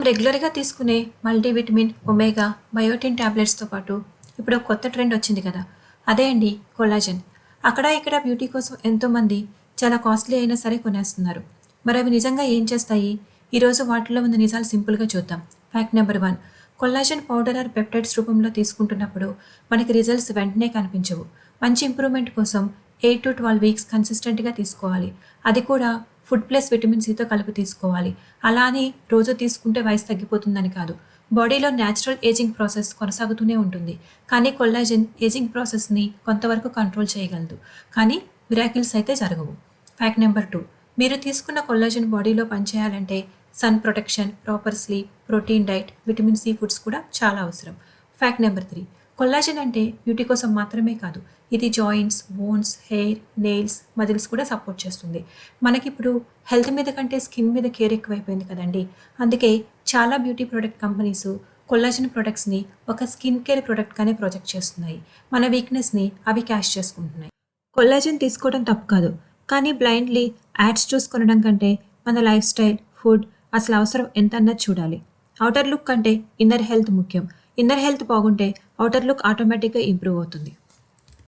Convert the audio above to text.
రెగ్యులర్‌గా తీసుకునే multivitamin, omega, biotin టాబ్లెట్స్‌తో పాటు ఇప్పుడు ఒక కొత్త ట్రెండ్ వచ్చింది కదా! అదే అండి కొల్లాజెన్. అక్కడ ఇక్కడ బ్యూటీ కోసం ఎంతోమంది చాలా కాస్ట్‌లీ అయినా సరే కొనేస్తున్నారు. మరి అవి నిజంగా ఏం చేస్తాయి? ఈరోజు వాటిలో ఉన్న నిజాలు సింపుల్‌గా చూద్దాం. Fact number 1, collagen powder are peptides రూపంలో తీసుకుంటున్నప్పుడు మనకి రిజల్ట్స్ వెంటనే కనిపించవు. మంచి ఇంప్రూవ్‌మెంట్ కోసం 8-12 వీక్స్ కన్సిస్టెంట్‌గా తీసుకోవాలి. అది కూడా ఫుడ్ ప్లస్ విటమిన్ సితో కలిపి తీసుకోవాలి. అలా అని రోజు తీసుకుంటే వయసు తగ్గిపోతుందని కాదు. బాడీలో న్యాచురల్ ఏజింగ్ ప్రాసెస్ కొనసాగుతూనే ఉంటుంది. కానీ కొల్లాజెన్ ఏజింగ్ ప్రాసెస్‌ని కొంతవరకు కంట్రోల్ చేయగలదు. కానీ మిరాకిల్స్ అయితే జరగవు. ఫ్యాక్ట్ నెంబర్ 2, మీరు తీసుకున్న కొల్లాజెన్ బాడీలో పనిచేయాలంటే sun protection, proper sleep, protein diet, vitamin C foods కూడా చాలా అవసరం. ఫ్యాక్ట్ నెంబర్ 3, కొల్లాజెన్ అంటే బ్యూటీ కోసం మాత్రమే కాదు. ఇది joints, bones, hair, nails, muscles కూడా సపోర్ట్ చేస్తుంది. మనకిప్పుడు హెల్త్ మీద కంటే స్కిన్ మీద కేర్ ఎక్కువైపోయింది కదండీ! అందుకే చాలా బ్యూటీ ప్రొడక్ట్ కంపెనీస్ కొల్లాజెన్ ప్రొడక్ట్స్‌ని ఒక స్కిన్ కేర్ ప్రొడక్ట్‌గానే ప్రొజెక్ట్ చేస్తున్నాయి. మన వీక్‌నెస్‌ని అవి క్యాష్ చేసుకుంటున్నాయి. కొల్లాజెన్ తీసుకోవడం తప్పు కాదు. కానీ బ్లైండ్‌లీ యాడ్స్ చూసి కొనడం కంటే మన లైఫ్ స్టైల్, ఫుడ్ అసలు అవసరం ఎంతన్నది చూడాలి. ఔటర్ లుక్ కంటే ఇన్నర్ హెల్త్ ముఖ్యం. ఇన్నర్ హెల్త్ బాగుంటే ఔటర్ లుక్ ఆటోమేటిక్‌గా ఇంప్రూవ్ అవుతుంది.